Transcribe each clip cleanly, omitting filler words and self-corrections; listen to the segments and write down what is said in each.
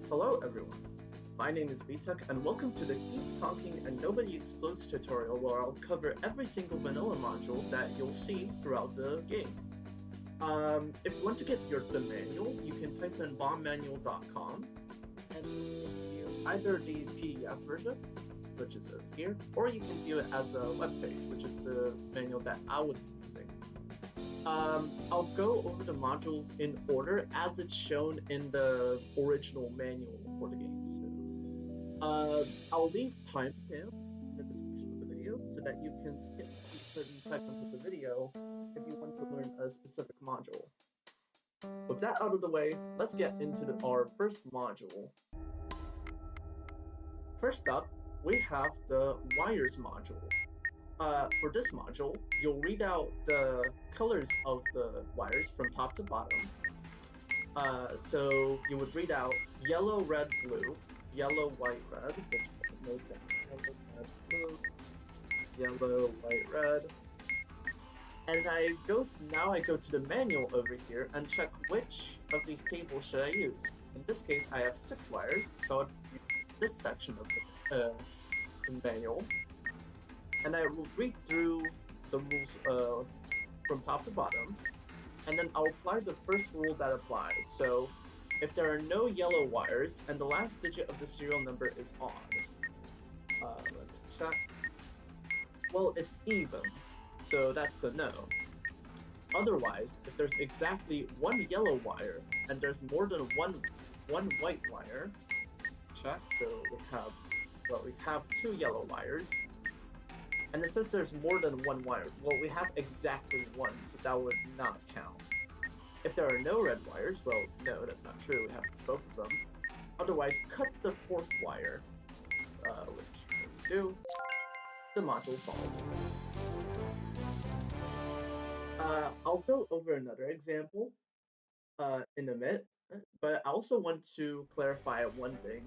Hello everyone, my name is Vitek and welcome to the Keep Talking and Nobody Explodes tutorial where I'll cover every single vanilla module that you'll see throughout the game. If you want to get the manual, you can type in bombmanual.com and view either the PDF version, which is over here, or you can view it as a web page, which is the manual that I would be using. I'll go over the modules in order as it's shown in the original manual for the game. So, I'll leave timestamps in the description of the video so that you can skip certain segments of the video if you want to learn a specific module. With that out of the way, let's get into our first module. First up, we have the wires module. For this module, you'll read out the colors of the wires from top to bottom. So you would read out yellow, red, blue, yellow, white, red, which is no down. Yellow, red, blue, yellow, white, red. And now I go to the manual over here and check which of these tables should I use. In this case, I have 6 wires, so I'd use this section of the manual. And I will read through the rules from top to bottom, and then I'll apply the first rule that applies. So, if there are no yellow wires and the last digit of the serial number is odd, let me check. Well, it's even, so that's a no. Otherwise, if there's exactly 1 yellow wire and there's more than one white wire, check. So we have 2 yellow wires. And it says there's more than 1 wire. Well, we have exactly 1, so that would not count. If there are no red wires, well, no, that's not true. We have both of them. Otherwise, cut the 4th wire, which we do. The module solves. I'll go over another example in a minute, but I also want to clarify one thing.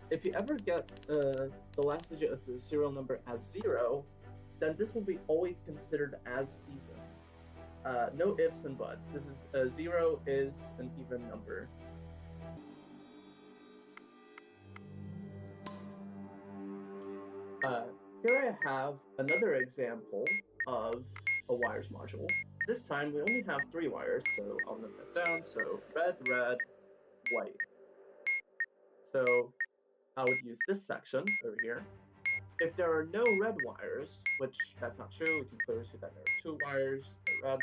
If you ever get the last digit of the serial number as 0, then this will be always considered as even. No ifs and buts. This is 0 is an even number. Here I have another example of a wires module. This time we only have 3 wires, so I'll note that down. So red, red, white. So I would use this section over here. If there are no red wires, which that's not true, we can clearly see that there are 2 wires, they're red.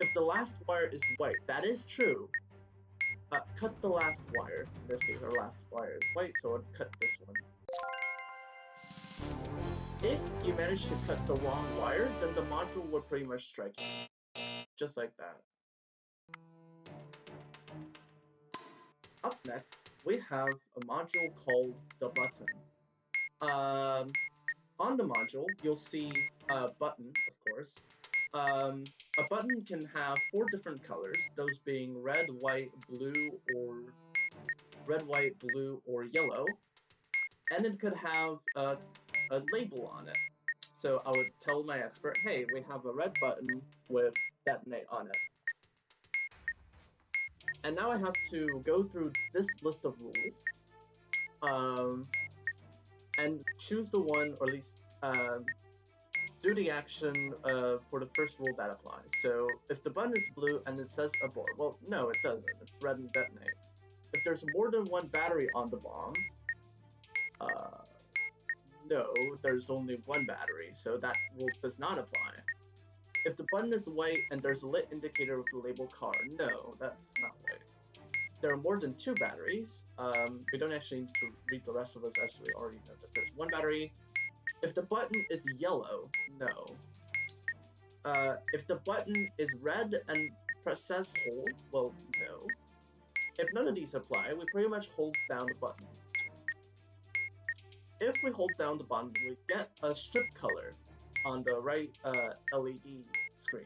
If the last wire is white, that is true. Cut the last wire. In this case, our last wire is white, so I'd cut this one. If you manage to cut the wrong wire, then the module will pretty much strike you. Just like that. Up next, we have a module called the button. On the module, you'll see a button, of course. A button can have 4 different colors, those being red, white, blue, or yellow. And it could have a label on it. So I would tell my expert, hey, we have a red button with detonate on it. And now I have to go through this list of rules, and choose the one, or at least do the action for the first rule that applies. So if the button is blue and it says abort, well, no, it doesn't. It's red and detonate. If there's more than 1 battery on the bomb, no, there's only 1 battery, so that rule does not apply. If the button is white and there's a lit indicator with the label car, no, that's not white. There are more than 2 batteries. We don't actually need to read the rest of those, as we already know that there's 1 battery. If the button is yellow, no. If the button is red and says hold, well, no. If none of these apply, we pretty much hold down the button. If we hold down the button, we get a strip color on the right LED screen.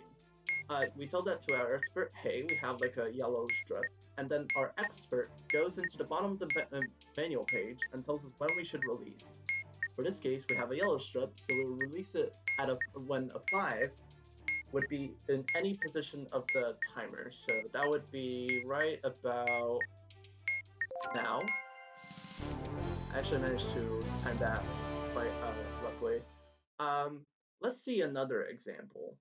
We tell that to our expert, hey, we have like a yellow strip. And then our expert goes into the bottom of the manual page and tells us when we should release. For this case, we have a yellow strip, so we'll release it at when a 5 would be in any position of the timer. So that would be right about actually managed to time that quite luckily. Let's see another example.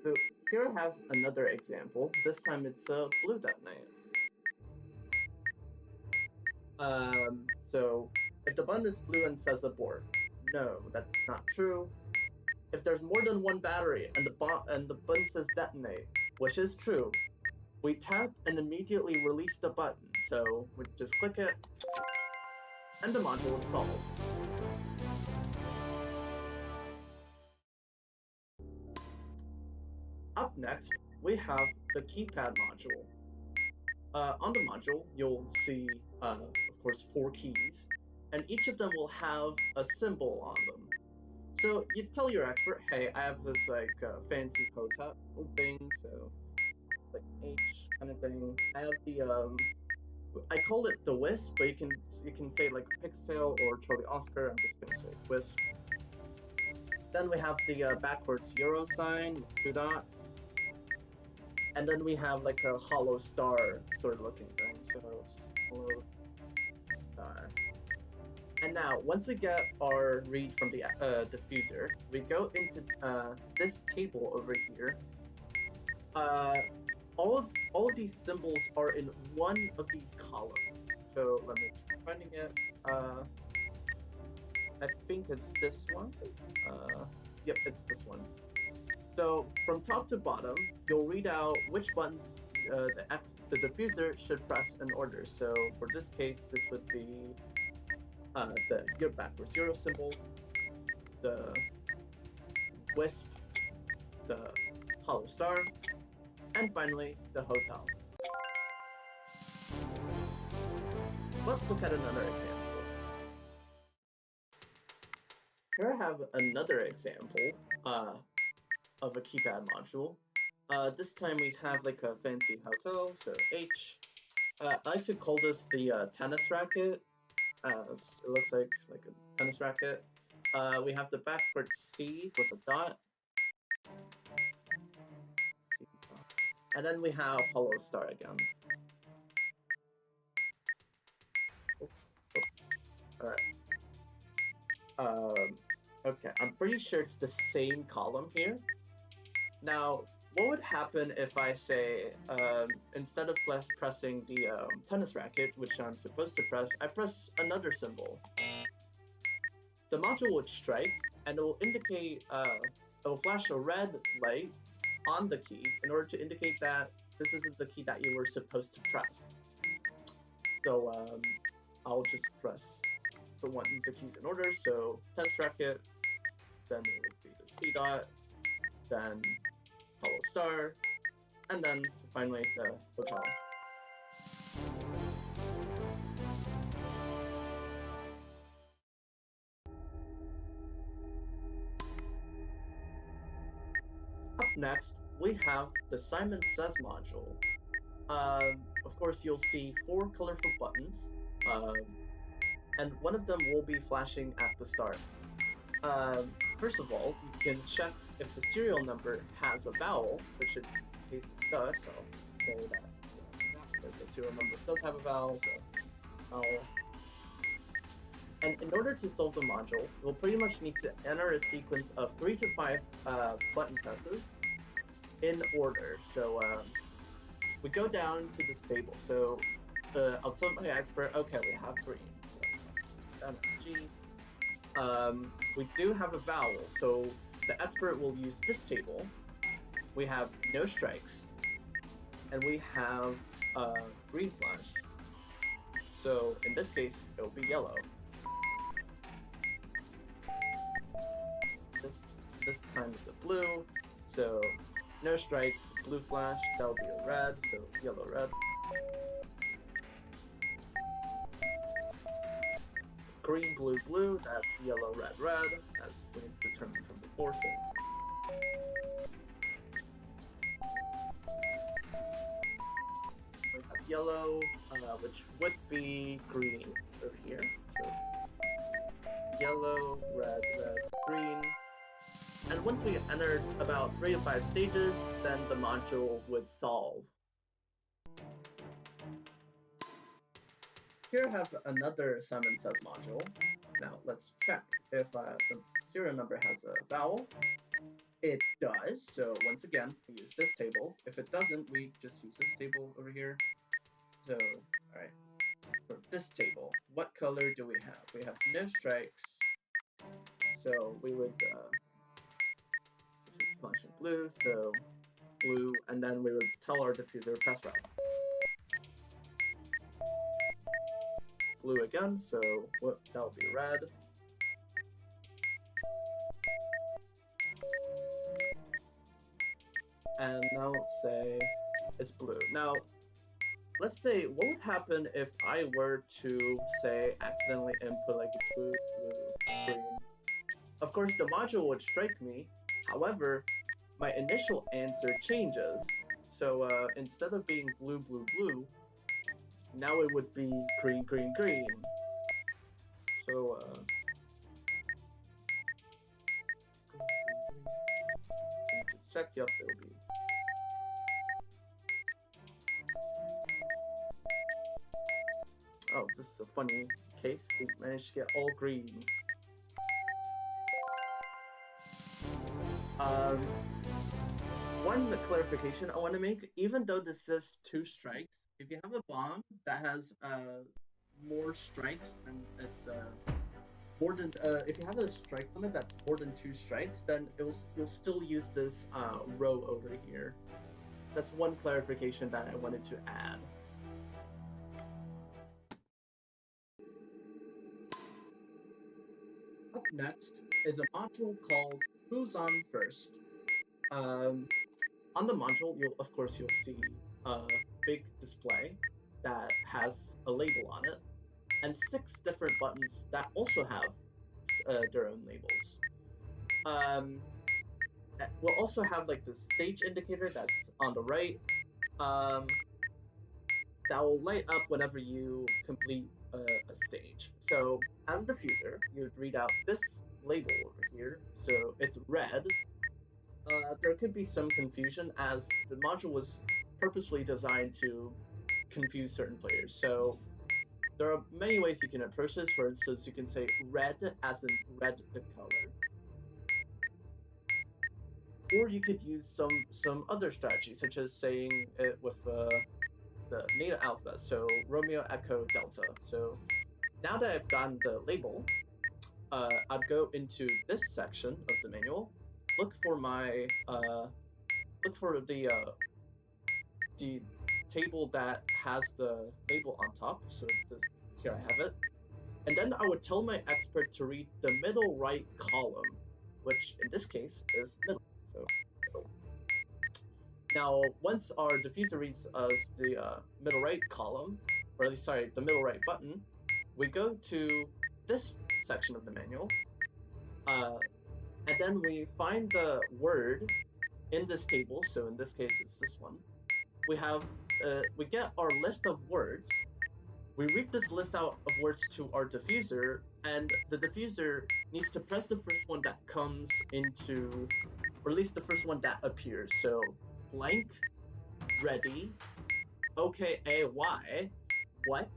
So here I have another example. This time it's a blue detonate. So if the button is blue and says abort, no, that's not true. If there's more than one battery and the button says detonate, which is true, we tap and immediately release the button. So we just click it, and the module is solved. Up next, we have the keypad module. On the module, you'll see, of course, 4 keys, and each of them will have a symbol on them. So you tell your expert, hey, I have this like fancy hotep thing, so like H kind of thing. I have the I call it the wisp, but you can say like Pixtail or Charlie Oscar. I'm just gonna say wisp. Then we have the backwards euro sign with 2 dots, and then we have like a hollow star sort of looking thing. So hollow star. And now, once we get our read from the diffuser, we go into this table over here. All of these symbols are in one of these columns. So let me try finding it. I think it's this one. Yep, it's this one. So from top to bottom, you'll read out which buttons the diffuser should press in order. So for this case, this would be the backwards zero symbol, the wisp, the hollow star, and finally the hotel. Let's look at another example. Here I have another example of a keypad module. This time we have like a fancy hotel, so H. I like to call this the tennis racket. It looks like a tennis racket. We have the backwards C with a dot. C dot. And then we have hollow star again. Alright. Okay, I'm pretty sure it's the same column here. Now, what would happen if I say, instead of pressing the tennis racket, which I'm supposed to press, I press another symbol? The module would strike, and it will indicate, it will flash a red light on the key in order to indicate that this isn't the key that you were supposed to press. So, I'll just press the keys in order. So, tennis racket, then it would be the C dot, then hollow star, and then finally the hotel. Up next, we have the Simon Says module. Of course, you'll see 4 colorful buttons, and one of them will be flashing at the start. First of all, you can check if the serial number has a vowel, which it does, so I'll say that the serial number does have a vowel, so And in order to solve the module, we'll pretty much need to enter a sequence of 3 to 5 button presses in order. So we go down to this table. So I'll tell my expert, okay, we have 3. So, G. We do have a vowel, so the expert will use this table. We have no strikes, and we have green flash. So in this case, it will be yellow. This time is a blue, so no strikes, blue flash, that'll be a red, so yellow, red. Green, blue, blue, that's yellow, red, red, as we determined from before, so. We have yellow, which would be green over here, so yellow, red, red, green. And once we entered about 3 to 5 stages, then the module would solve. Here I have another Simon Says module. Now let's check if the serial number has a vowel. It does, so once again, we use this table. If it doesn't, we just use this table over here. So, alright, for this table, what color do we have? We have no strikes, so we would, this is flashing blue, so blue, and then we would tell our diffuser press red. Blue again, so that will be red. And now let's say it's blue. Now, let's say, what would happen if I were to, say, accidentally input like blue, green? Of course, the module would strike me. However, my initial answer changes. So instead of being blue, blue, blue, now it would be green, green, green. So, just check, yep, it'll be. Oh, this is a funny case. We managed to get all greens. One clarification I want to make, even though this says 2 strikes, if you have a bomb that has more strikes and it's more than if you have a strike limit that's more than 2 strikes, then you'll still use this row over here. That's one clarification that I wanted to add. Up next is a module called Who's On First. On the module, you'll see a big display that has a label on it, and 6 different buttons that also have their own labels. We'll also have like the stage indicator that's on the right. That will light up whenever you complete a stage. So as a diffuser, you would read out this label over here. So it's red. There could be some confusion as the module was purposely designed to confuse certain players. So there are many ways you can approach this. For instance, you can say red as in red the color. Or you could use some other strategy, such as saying it with the native alphabet, so Romeo, Echo, Delta. So now that I've gotten the label, I'd go into this section of the manual, look for my the table that has the label on top. So here I have it, and then I would tell my expert to read the middle right column, which in this case is middle. So middle. Now, once our diffuser reads the middle right column, or at least, sorry, the middle right button, we go to this section of the manual, and then we find the word in this table. So in this case, it's this one. We get our list of words. We read this list out of words to our diffuser, and the diffuser needs to press the first one that comes into, or at least the first one that appears. So blank, ready, OKAY, what?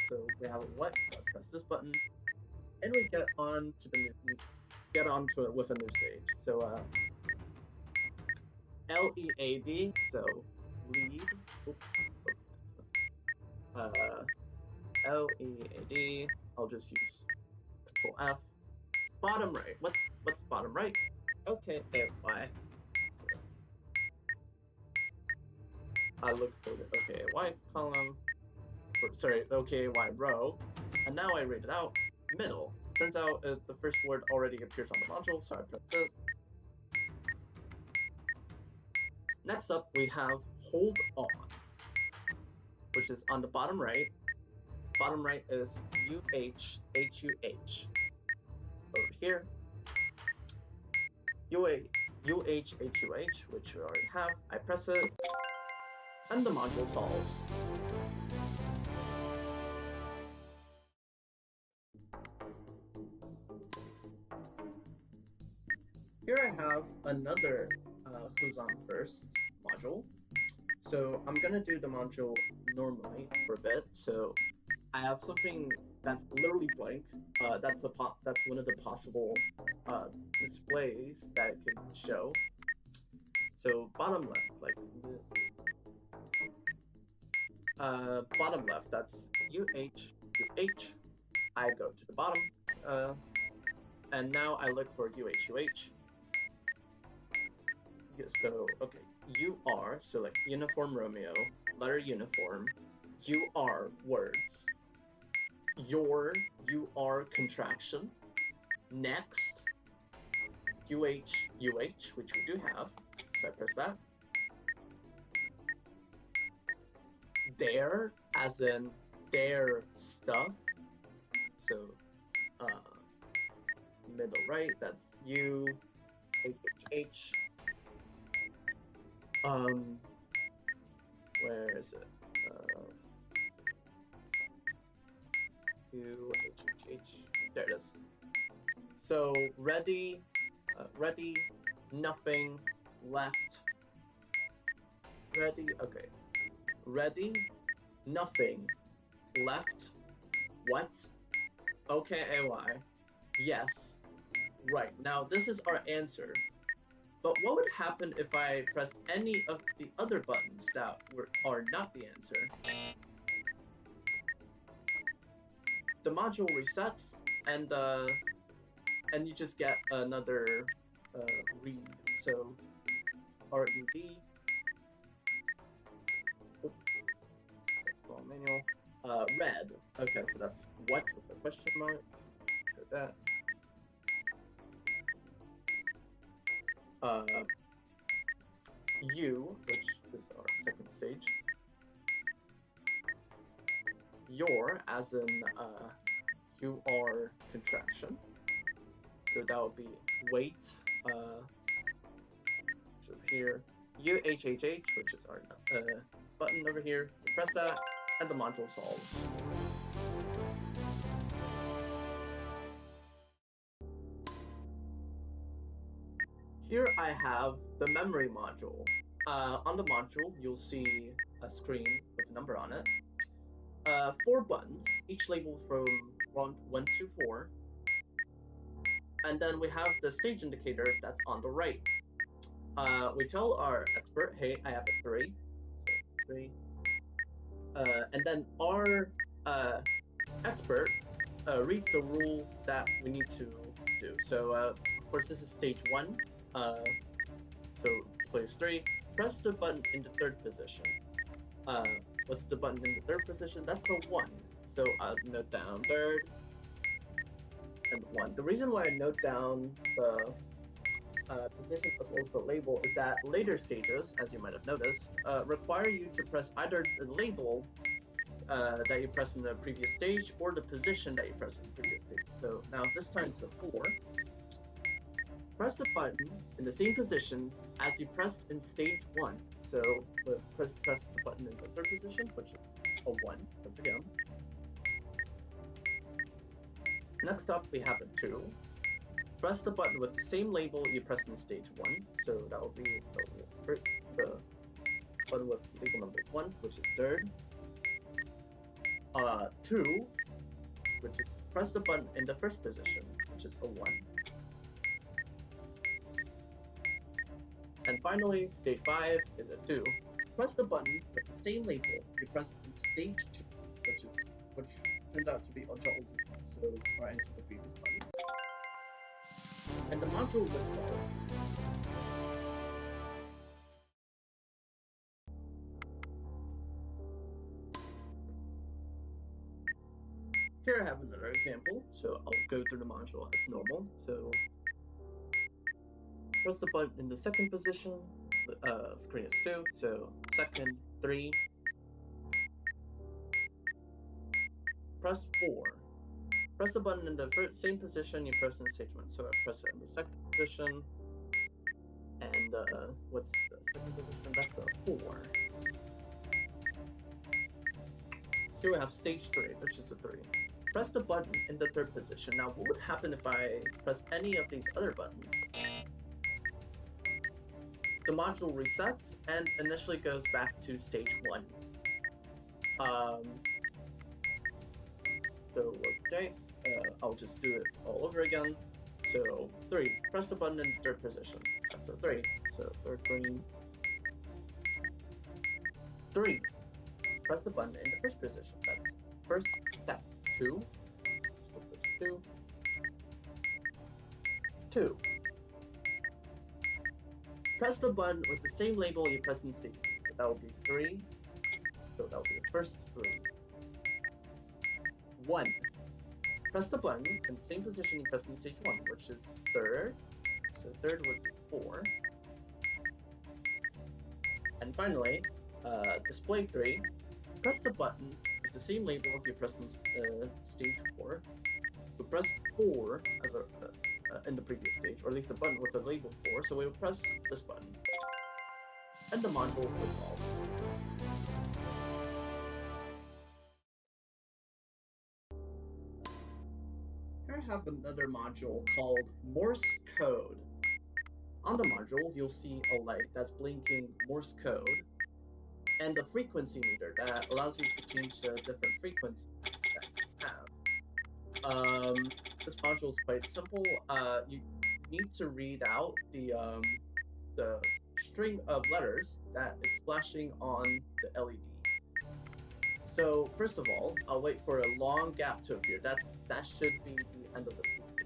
So we have a what. Let's press this button, and we get on to it with a new stage. So LEAD. So lead. LEAD. I'll just use Control F. Bottom right. What's bottom right? OKAY. So I look for the OKAY column. Sorry, OKAY row. And now I read it out. Middle. Turns out the first word already appears on the module, so I press it. Next up, we have hold on, which is on the bottom right. Bottom right is UHHUH. Over here, UHHUH, which we already have. I press it, and the module solves. Here I have another Who's On First module. So I'm gonna do the module normally for a bit. So I have something that's literally blank. That's one of the possible displays that it can show. So bottom left, like bottom left, that's UH. I go to the bottom, and now I look for UH. So okay, UR. So like uniform Romeo, letter uniform. UR words. Your UR contraction. Next, UH, which we do have. So I press that. Dare, as in dare stuff. So, middle right, that's U, H. Where is it? U, H. There it is. So, ready, nothing, left. Ready, okay. Ready, nothing, left, what? Okay, AY. Yes. Right, now this is our answer. But what would happen if I pressed any of the other buttons that are not the answer? The module resets, and you just get another read. So RED. Manual. Red. Okay, so that's what with a question mark. Like that. U, which is our second stage. Your, as in UR contraction. So that would be wait. So here, UHHH, which is our button over here. Press that, and the module solves. Here I have the memory module. On the module, you'll see a screen with a number on it. 4 buttons, each labeled from 1 to 4. And then we have the stage indicator that's on the right. We tell our expert, hey, I have a 3. So 3. And then our expert reads the rule that we need to do. So, of course, this is stage 1. So display is 3. Press the button in the 3rd position. What's the button in the 3rd position? That's the 1. So I'll note down 3rd and 1. The reason why I note down the position as well as the label is that later stages, as you might have noticed, require you to press either the label that you pressed in the previous stage or the position that you pressed in the previous stage. So now this time it's a 4. Press the button in the same position as you pressed in stage 1. So press the button in the 3rd position, which is a 1, once again. Next up, we have a 2. Press the button with the same label you pressed in stage 1. So that will be the button with label number 1, which is 3rd. 2, which is press the button in the 1st position, which is a 1. And finally, stage 5 is a 2. Press the button with the same label you pressed in stage 2, which turns out to be Untitled Chapter. So our answer would be this button. And the module would solve. Here I have another example. So I'll go through the module as normal. So press the button in the 2nd position. Screen is 2. So 2nd, 3. Press 4. Press the button in the same position you pressed in stage 1. So I press it in the 2nd position. And what's the 2nd position? That's a 4. Here we have stage 3, which is a 3. Press the button in the 3rd position. Now, what would happen if I press any of these other buttons? The module resets and initially goes back to stage 1. So okay, I'll just do it all over again. So 3, press the button in the third position. That's a 3. So third green. 3, press the button in the first position. That's first step. 2, so that's 2. 2. Press the button with the same label you pressed in C. So that will be 3. So that will be the first 3. 1. Press the button in the same position you pressed in stage 1, which is third. So third would be 4. And finally, display 3. Press the button with the same label you pressed in stage 4. So press 4 as in the previous stage, or at least the button with the label 4. So we will press this button, and the module will solve. Here I have another module called Morse Code. On the module, you'll see a light that's blinking Morse code, and the frequency meter that allows you to change the different frequencies that you have. This module is quite simple. You need to read out the string of letters that is flashing on the LED. So first of all, I'll wait for a long gap to appear. That should be the end of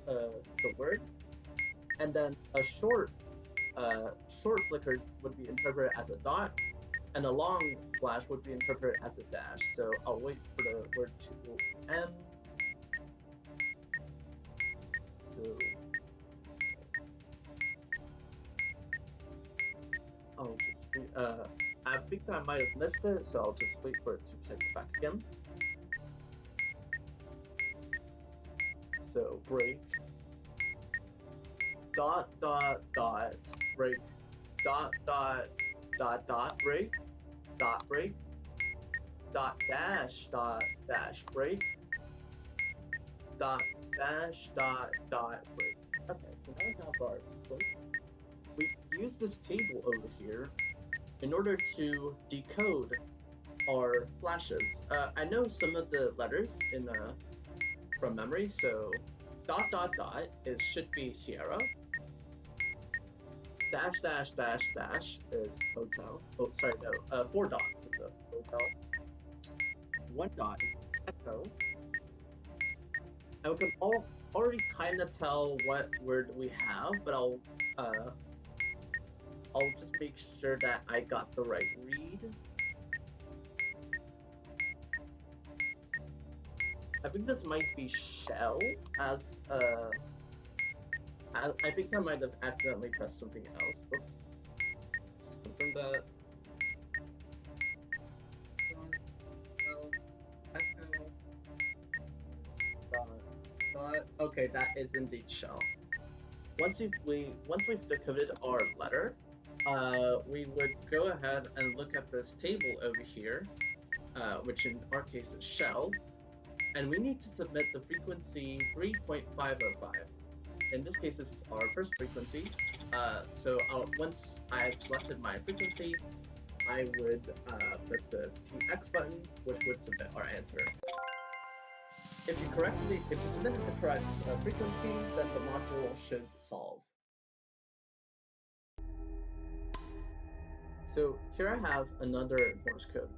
the word, and then a short flicker would be interpreted as a dot, and a long flash would be interpreted as a dash. So I'll wait for the word to end. So I'll just I think I might have missed it, so I'll just wait for it to check back again. So break, dot, break, dot, break, dash, break, dash, break. Okay, so now we have our break. We use this table over here in order to decode our flashes. I know some of the letters from memory, so dot, it should be Sierra. Dash is hotel. Oh, sorry, no. 4 dots is a hotel. 1 dot is echo. And we can already kind of tell what word we have, but I'll just make sure that I got the right read. I think this might be shell, as I think I might have accidentally pressed something else. Oops. Just confirm that. Okay, that is indeed shell. Once we've decoded our letter, we would go ahead and look at this table over here, which in our case is shell, and we need to submit the frequency 3.505. In this case, this is our first frequency. So once I've selected my frequency, I would press the TX button, which would submit our answer. If you submitted the correct frequency, then the module should solve. So here I have another Morse code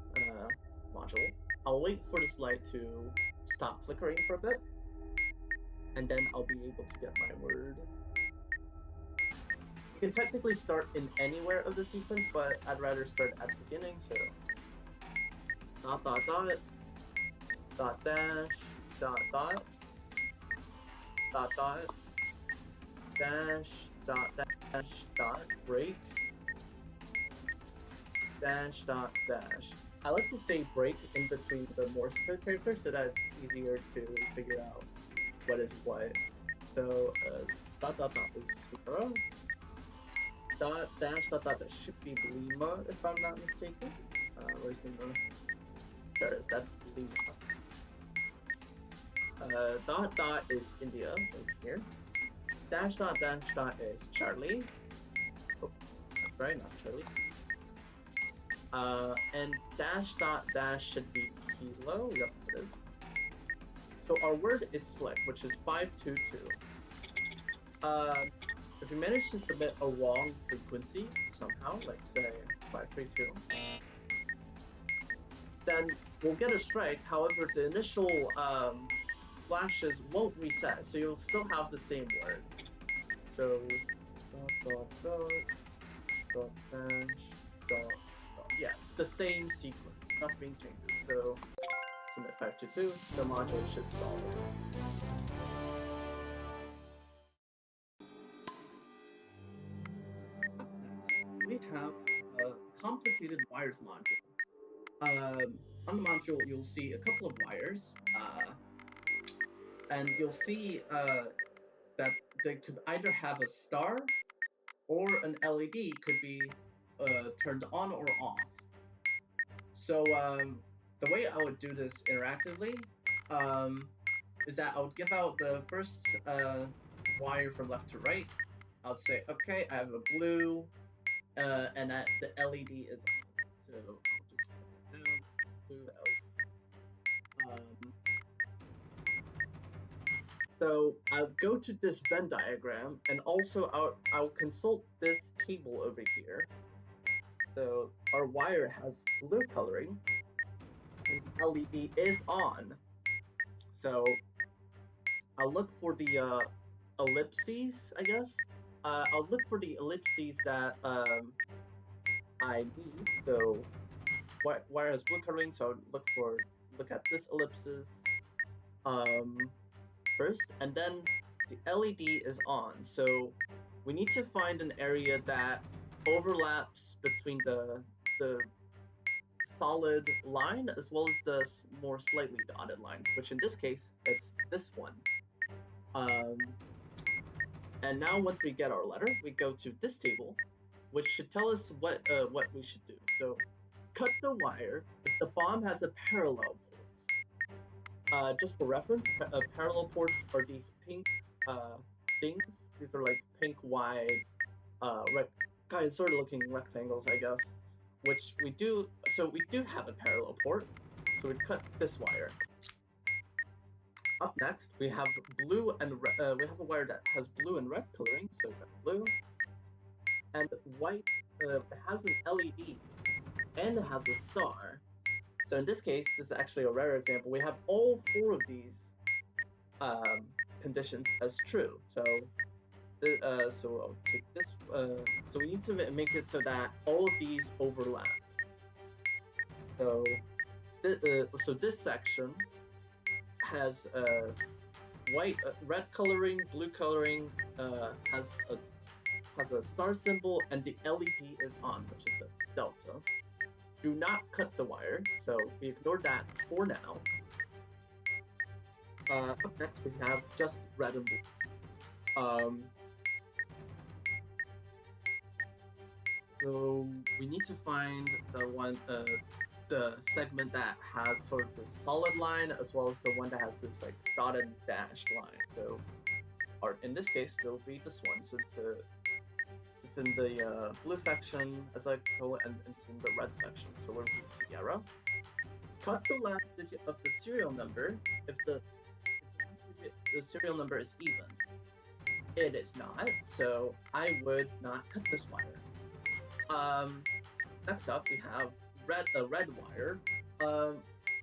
module. I'll wait for this light to stop flickering for a bit, and then I'll be able to get my word. You can technically start in anywhere of the sequence, but I'd rather start at the beginning, so dot, dash, dot, dash, break, dash. I like to say break in between the Morse code characters so that it's easier to figure out what is what. So dot is 0. Dash that should be Lima if I'm not mistaken. Where's Lima? There it is. That's Lima. Dot is India over here. Dash dot is Charlie. Oh, that's right, not Charlie. And dash should be Kilo. Yep, it is. So our word is slick, which is 522. If you manage to submit a wrong frequency somehow, like say 532, then we'll get a strike. However, the initial flashes won't reset, so you'll still have the same word. So yeah, it's the same sequence, nothing changes. So submit 522, the module should solve it. We have a complicated wires module. On the module, you'll see a couple of wires, and you'll see that they could either have a star or an LED could be turned on or off. So the way I would do this interactively is that I would give out the first wire from left to right. I would say, okay, I have a blue, and that the LED is on. So I'll just put it down, blue LED. So I'll go to this Venn diagram, and also I'll consult this table over here. So our wire has blue coloring, and the LED is on. So I'll look for the ellipses, I guess. I'll look for the ellipses that I need. So wire has blue coloring, so I'll look at this ellipsis first, and then the LED is on. So we need to find an area that overlaps between the solid line as well as the more slightly dotted line, which in this case it's this one. And now once we get our letter, we go to this table, which should tell us what we should do. So cut the wire if the bomb has a parallel port. Just for reference, parallel ports are these pink things. These are like pink wide, kind of sort of looking rectangles, I guess. Which we do. So we do have a parallel port. So we cut this wire. Up next, we have blue and we have a wire that has blue and red coloring. So we got blue and white. It has an LED and it has a star. So in this case, this is actually a rare example. We have all 4 of these conditions as true. So so I'll take this. So we need to make it so that all of these overlap. So this section has red coloring, blue coloring, has a star symbol, and the LED is on, which is a delta. Do not cut the wire, so we ignore that for now. Up next, we have just red and blue. So we need to find the segment that has sort of this solid line, as well as the one that has this like dotted dashed line. So, or in this case, it'll be this one. So it's in the blue section, as I call it, and it's in the red section. So we're in Sierra. Cut the last digit of the serial number if the serial number is even. It is not, so I would not cut this wire. Next up, we have a red wire.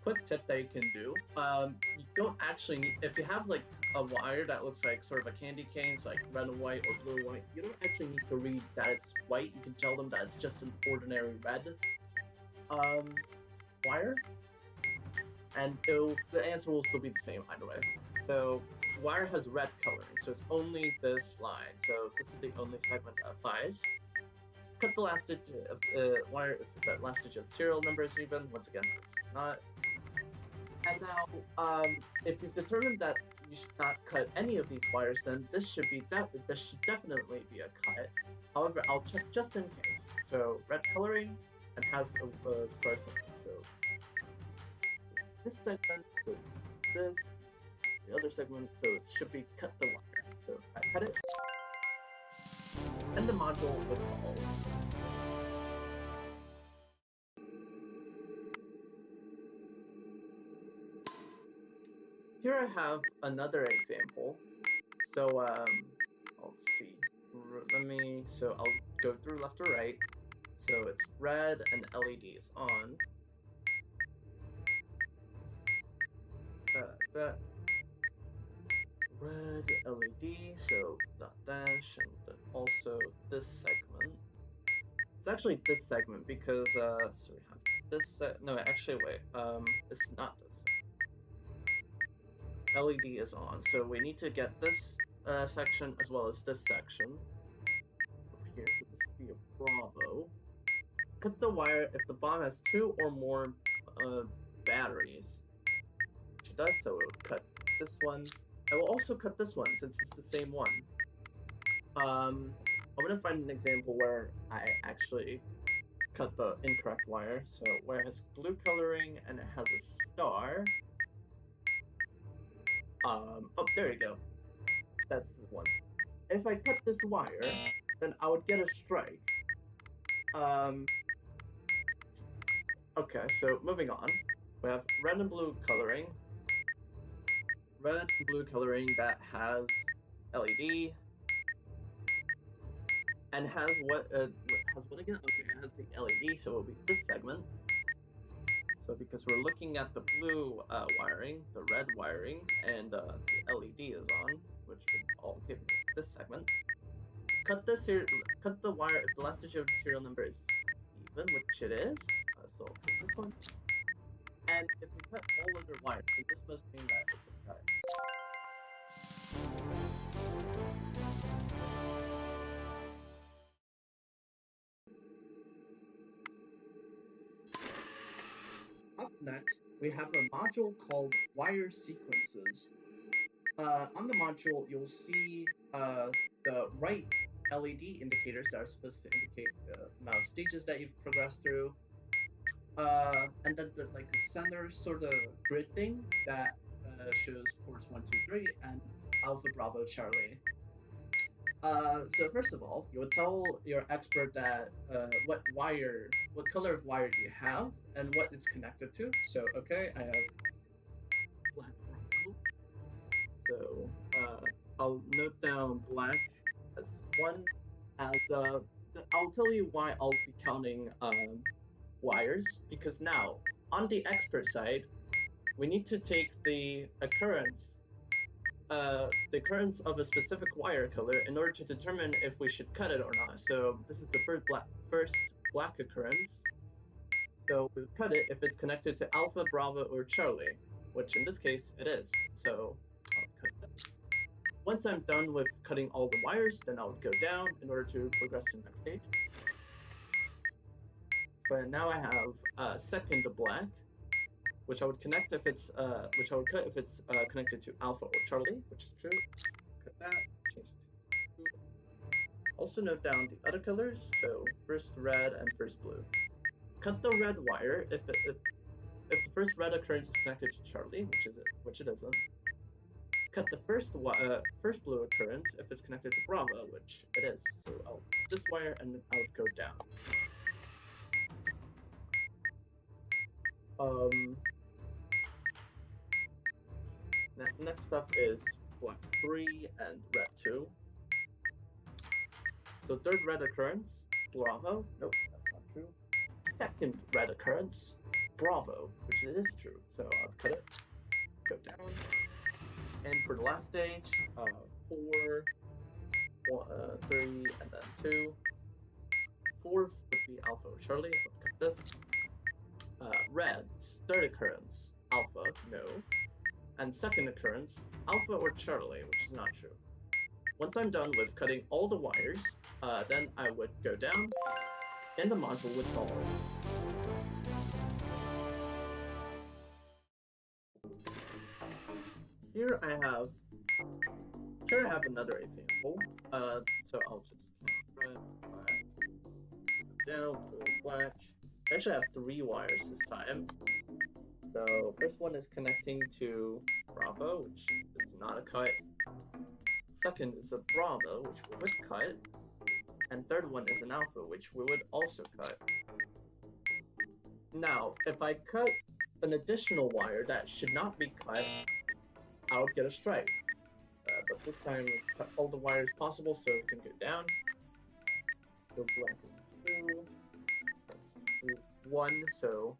Quick tip that you can do. You don't actually need, if you have like a wire that looks like sort of a candy cane, so like red and white or blue and white, you don't actually need to read that it's white. You can tell them that it's just an ordinary red wire, and the answer will still be the same either way. So wire has red coloring, so it's only this line. So this is the only segment that applies. Cut the last digit of wire if that last digit of serial number is even. Once again, it's not. And now, if you've determined that you should not cut any of these wires, then this should definitely be a cut. However, I'll check just in case. So red coloring and has a star symbol. So this segment, so it's this, the other segment, so it should be cut the wire. So I cut it, and the module would solve. Here I have another example. So let's see. So I'll go through left to right. So it's red and LED is on. That red LED, so dot dash, and then also this segment. It's actually this segment because so we have this. No, actually, wait. It's not this. LED is on, so we need to get this section as well as this section over here. So this would be a Bravo. Cut the wire if the bomb has 2 or more batteries, which it does. So it will cut this one. I will also cut this one since it's the same one. I'm gonna find an example where I actually cut the incorrect wire. So where it has blue coloring and it has a star. Oh, there you go. That's the one. If I cut this wire, then I would get a strike. Okay, so moving on. We have red and blue coloring. Red and blue coloring that has LED. And has what again? Okay, it has the LED, so it'll be this segment. So because we're looking at the blue wiring, the red wiring, and the LED is on, which would all give me this segment. Cut this here, cut the wire if the last digit of the serial number is even, which it is. So I'll cut this one. And if we cut all of the wires, then this must mean that it's a cut. Up next, we have a module called wire sequences. On the module, you'll see the right LED indicators that are supposed to indicate the amount of stages that you've progressed through. And then the center sort of grid thing that shows ports 1, 2, 3, and Alpha, Bravo, Charlie. So first of all, you would tell your expert that what color of wire you have and what it's connected to. So okay, I have black Bravo. So I'll note down black as 1. I'll tell you why I'll be counting wires, because now on the expert side, we need to take the occurrence of a specific wire color in order to determine if we should cut it or not. So this is the first black occurrence. So we cut it if it's connected to Alpha, Bravo, or Charlie, which in this case it is. So I'll cut that. Once I'm done with cutting all the wires, then I would go down in order to progress to the next stage. So now I have second black, which I would connect if it's cut if it's connected to Alpha or Charlie, which is true. Cut that, change it to 2. Also note down the other colors, so first red and first blue. Cut the red wire if the first red occurrence is connected to Charlie, which it isn't. Cut the first blue occurrence if it's connected to Bravo, which it is. So I'll this wire and I would go down. Next up is black 3 and red 2. So third red occurrence, Bravo. Nope, that's not true. Second red occurrence, Bravo, which it is true. So I'll cut it, go down. And for the last stage, 4, 3, and then 2. Fourth would be Alpha or Charlie. I would cut this. Red's third occurrence, Alpha, no. And second occurrence, Alpha or Charlie, which is not true. Once I'm done with cutting all the wires, then I would go down, and the module would follow. Here I have another example. So I'll just count red, black, down, blue, black. I actually have 3 wires this time. So first one is connecting to Bravo, which is not a cut. Second is a Bravo, which we would cut. And third one is an Alpha, which we would also cut. Now, if I cut an additional wire that should not be cut, I would get a strike. But this time, we cut all the wires possible so it can go down. So black is 2, 1, so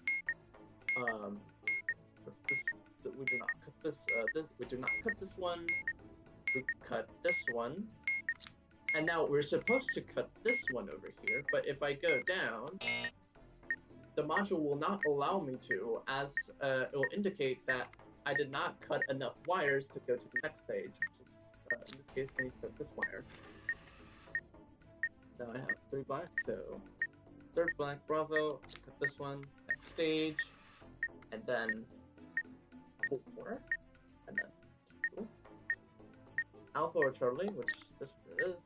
this, we do not cut this, we do not cut this one, we cut this one, and now we're supposed to cut this one over here, but if I go down, the module will not allow me to, as it will indicate that I did not cut enough wires to go to the next stage. In this case, I need to cut this wire. Now I have 3 black, so third black, bravo, cut this one, next stage, and then 4, and then 2. Alpha or Charlie, which this is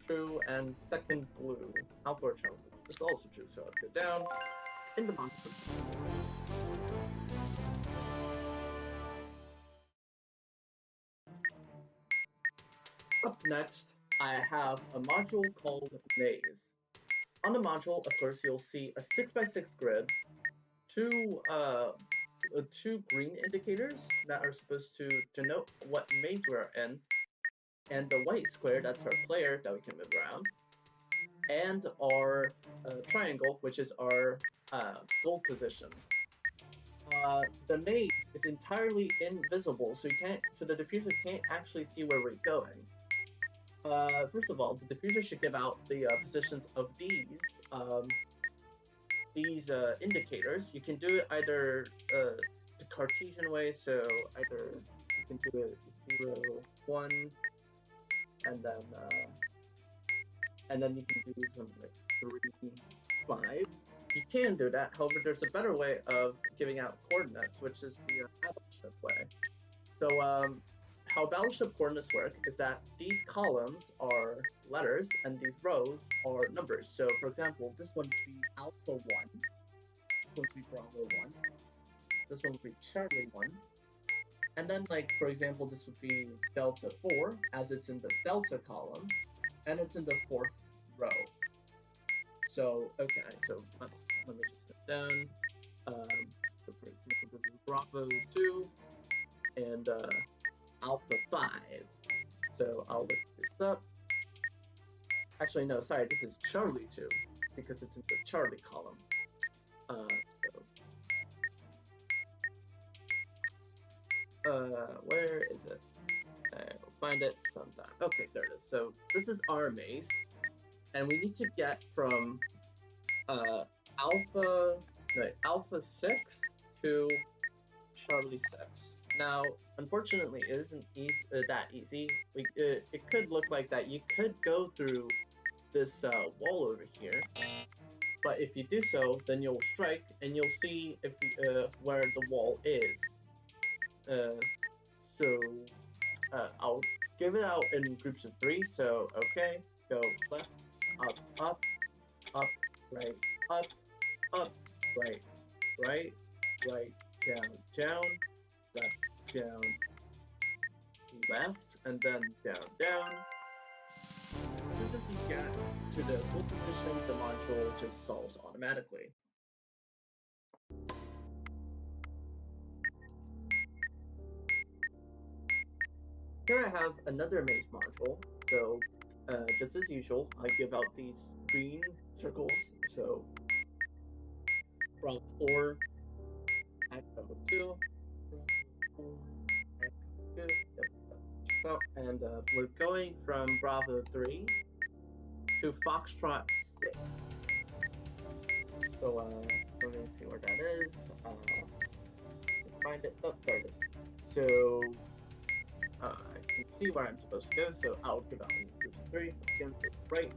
true, and second blue, Alpha or Charlie. This is also true, so I'll go down in the monster. Up next, I have a module called Maze. On the module, of course, you'll see a 6x6 grid, two green indicators that are supposed to denote what maze we're in, and the white square, that's our player that we can move around, and our triangle, which is our goal position. The maze is entirely invisible, so the diffuser can't actually see where we're going. First of all, the diffuser should give out the positions of these indicators. You can do it either the Cartesian way, so either you can do it 0, 1, and then you can do something like 3, 5. You can do that. However, there's a better way of giving out coordinates, which is the battleship way. So how battleship coordinates work is that these columns are letters and these rows are numbers. So for example, this one would be Alpha 1, this one would be Bravo 1, this one would be Charlie 1, and then like for example this would be Delta 4 as it's in the Delta column and it's in the 4th row. So okay, so let me just step down. So for example, this is Bravo 2 and Alpha 5. So I'll look this up. Actually, no, sorry, this is Charlie 2 because it's in the Charlie column. Where is it? I'll find it sometime. Okay, there it is. So this is our maze, and we need to get from Alpha 6 to Charlie 6. Now, unfortunately, it isn't that easy. It could look like that. You could go through this wall over here, but if you do so, then you'll strike, and you'll see if where the wall is. I'll give it out in groups of 3. So okay, go left, up, up, up, right, up, up, right, right, right, down, down, left, down, left, and then down, down. As soon as you get to the full position, the module just solves automatically. Here I have another maze module. So just as usual, I give out these green circles. So Bravo 4, Bravo 2, Bravo 4, Bravo 2. So, and we're going from Bravo 3 to Foxtrot 6. So let me see where that is. Find it. Oh, there it is. So I can see where I'm supposed to go. So I'll give out in groups of 3. Again, so right,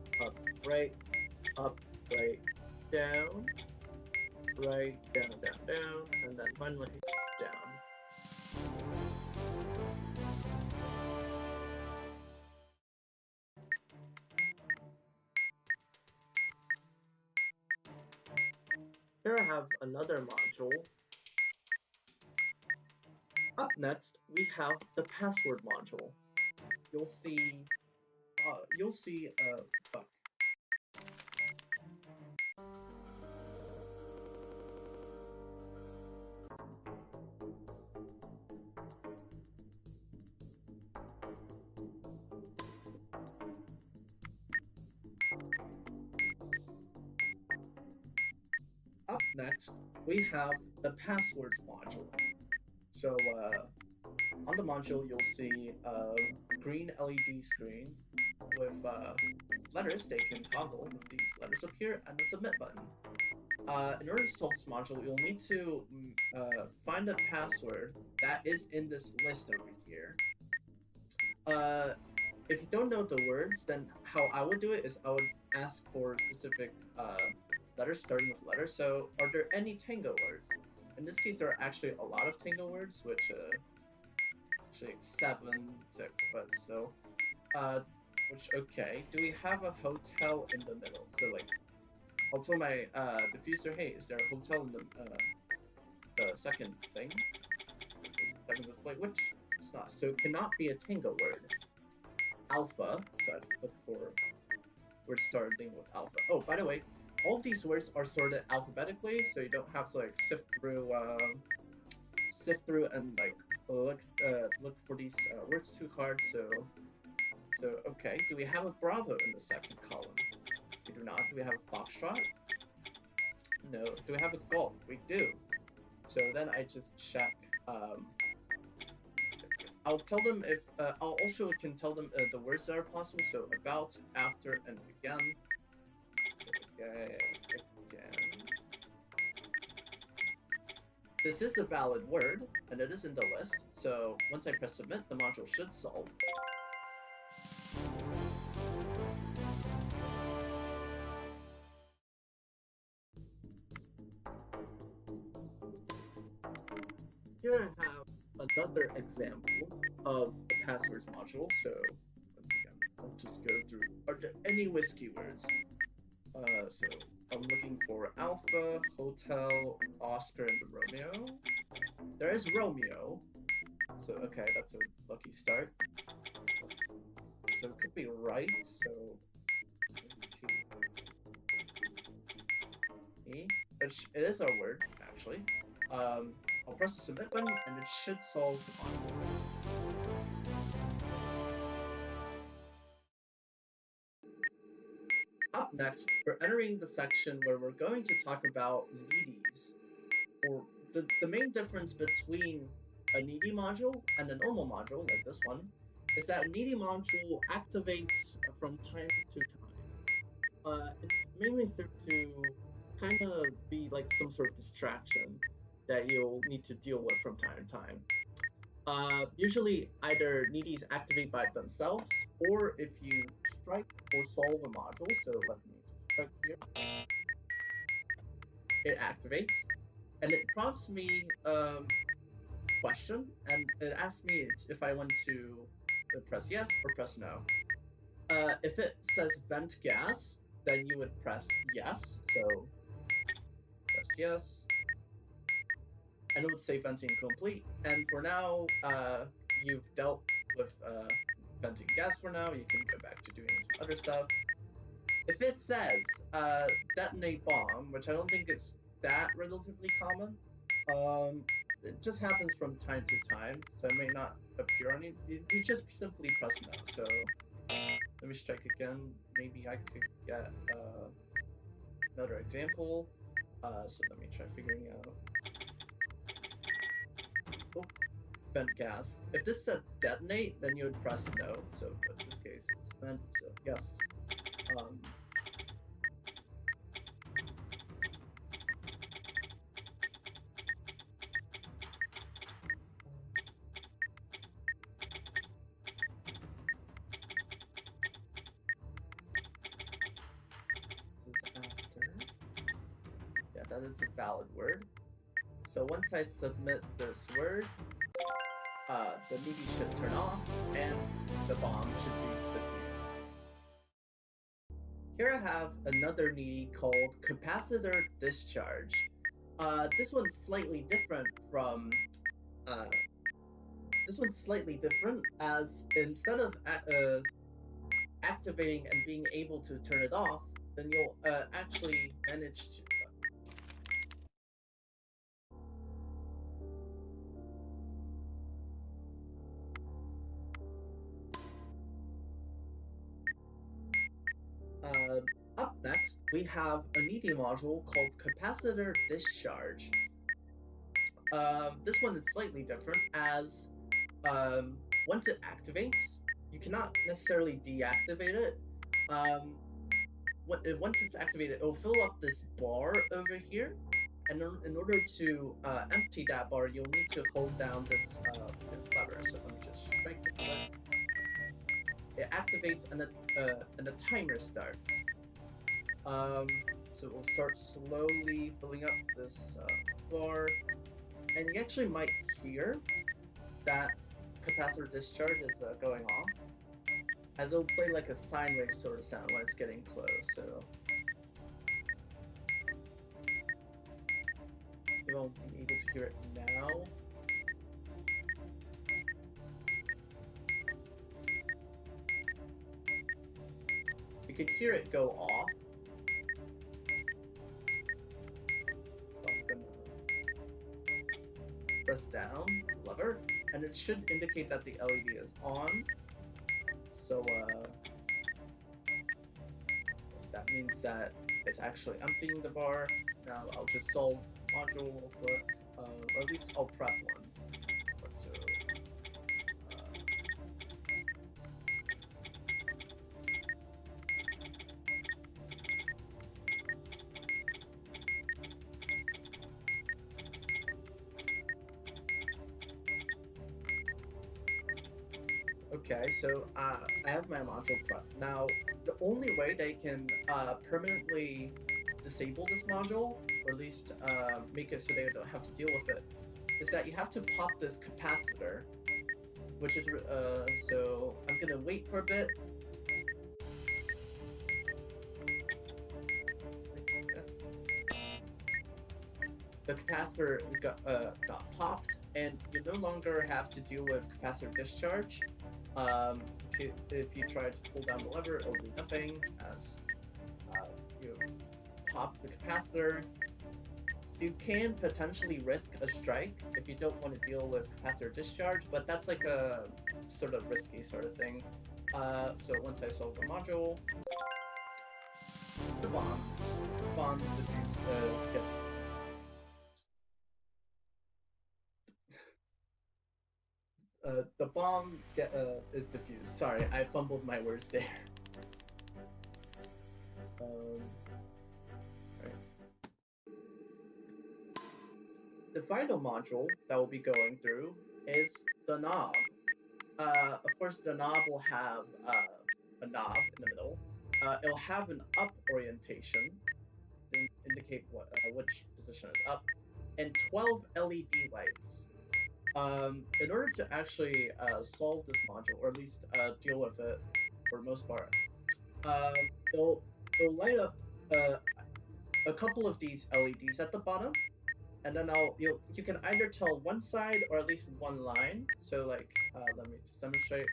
up, right, down, right, down, down, down, and then finally down. Here I have another module. Up next, we have the password module. You'll see, fuck. next, we have the passwords module. So on the module, you'll see a green LED screen with letters. They can toggle when these letters appear, and the submit button. In order to solve this module, you'll need to find the password that is in this list over here. If you don't know the words, then how I would do it is I would ask for specific letters starting with letters. So, are there any Tango words? In this case, there are actually a lot of Tango words, which actually 7, 6, but still. Which okay. Do we have a hotel in the middle? So like, I'll tell my diffuser, hey, is there a hotel in the second thing? Second display, which it's not. So it cannot be a Tango word. Alpha. So I look for words starting with alpha. Oh, by the way, all of these words are sorted alphabetically, so you don't have to like sift through and like look for these words too hard. So okay, do we have a Bravo in the second column? We do not. Do we have a Foxtrot? No. Do we have a Golf? We do. So then I just check. I'll tell them if I'll also can tell them the words that are possible. So about, after, and again. Okay, again. This is a valid word, and it is in the list. So once I press submit, the module should solve. Here I have another example of the passwords module. So once again, I'll just go through. Are there any whiskey words? So I'm looking for Alpha, Hotel, Oscar, and Romeo. There is Romeo. So okay, that's a lucky start. So it could be right. So it is our word actually. I'll press the submit button and it should solve the module. Up next, we're entering the section where we're going to talk about needies, or the main difference between a needy module and a normal module, like this one, is that a needy module activates from time to time. It's mainly to kind of be like some sort of distraction that you'll need to deal with from time to time. Usually either needies activate by themselves, or if you strike or solve a module, so let me strike here, it activates, and it prompts me question, and it asks me if I want to press yes or press no. If it says vent gas, then you would press yes, so press yes, and it would say venting complete. And for now, you've dealt with venting gas for now. You can go back to doing some other stuff. If it says detonate bomb, which I don't think it's that relatively common, it just happens from time to time, so it may not appear on it. You just simply press no. So let me strike again. Maybe I could get another example. So let me try figuring out. Oh, vent gas. If this said detonate, then you would press no. So in this case, it's vent. So yes. Yeah, that is a valid word. So once I submit this word, the needy should turn off and the bomb should be defused. Here I have another needy called Capacitor Discharge. This one's slightly different from as instead of activating and being able to turn it off, then you'll actually manage to up next, we have a needy module called Capacitor Discharge. This one is slightly different as once it activates, you cannot necessarily deactivate it. Once it's activated, it'll fill up this bar over here, and in order to empty that bar, you'll need to hold down this lever. So let me just strike the button. It activates and a timer starts. So it will start slowly filling up this bar, and you actually might hear that capacitor discharge is going on, as it'll play like a sine wave sort of sound when it's getting close. So you won't be able to hear it now. You can hear it go off. So I'm gonna press down the lever, and it should indicate that the LED is on. So that means that it's actually emptying the bar. Now I'll just solve module real quick, or at least I'll prep one. So, okay, so I have my module prep. Now, the only way they can permanently disable this module, or at least make it so they don't have to deal with it, is that you have to pop this capacitor, which is, so I'm gonna wait for a bit. The capacitor got popped, and you no longer have to deal with capacitor discharge. If you try to pull down the lever, it'll do nothing as you pop the capacitor. So you can potentially risk a strike if you don't want to deal with capacitor discharge, but that's like a sort of risky sort of thing. So once I solve the module, the bomb gets the bomb is diffused. Sorry, I fumbled my words there. Right. The final module that we'll be going through is the knob. Of course, the knob will have a knob in the middle. It'll have an up orientation to indicate which position is up, and 12 LED lights. In order to actually solve this module, or at least deal with it for the most part, it'll light up a couple of these LEDs at the bottom, and then you can either tell one side or at least one line. So like, let me just demonstrate.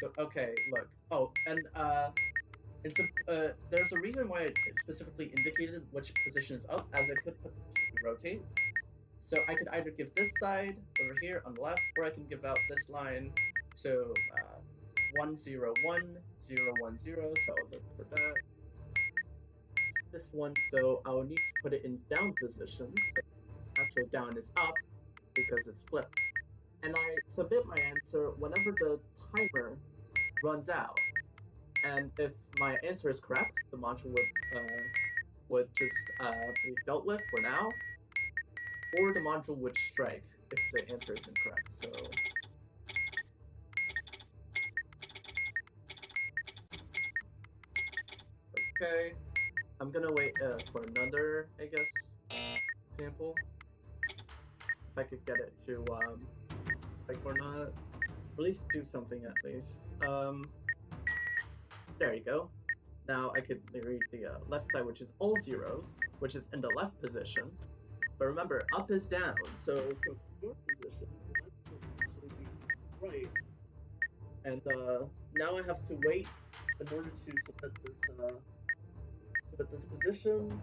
So okay, look. Oh, and there's a reason why it specifically indicated which position is up, as it could potentially rotate. So I could either give this side over here on the left, or I can give out this line. So 1 0 1 0 1 0. So I'll look for that. This one, so I will need to put it in down position. So actually, down is up because it's flipped. And I submit my answer whenever the timer runs out. And if my answer is correct, the module would just be dealt with for now, or the module would strike if the answer is incorrect. So okay, I'm gonna wait for another, I guess, example. If I could get it to like or not, or at least do something at least. There you go. Now I could read the left side, which is all zeros, which is in the left position. But remember, up is down, so from your position, the left will actually be right. And now I have to wait in order to submit this position.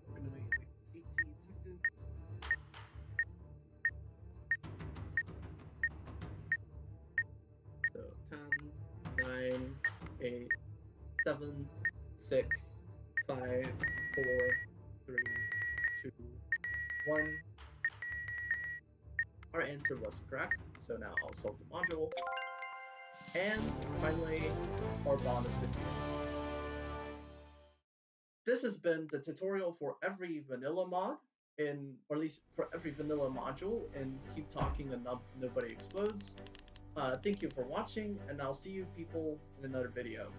I'm gonna wait like 18 seconds. So 10, 9, 8, 7, 6, 5, 4, 3, 2, 1. Our answer was correct, so now I'll solve the module. And finally, our bonus video. This has been the tutorial for every vanilla mod or at least for every vanilla module in Keep Talking and Nobody Explodes. Thank you for watching, and I'll see you people in another video.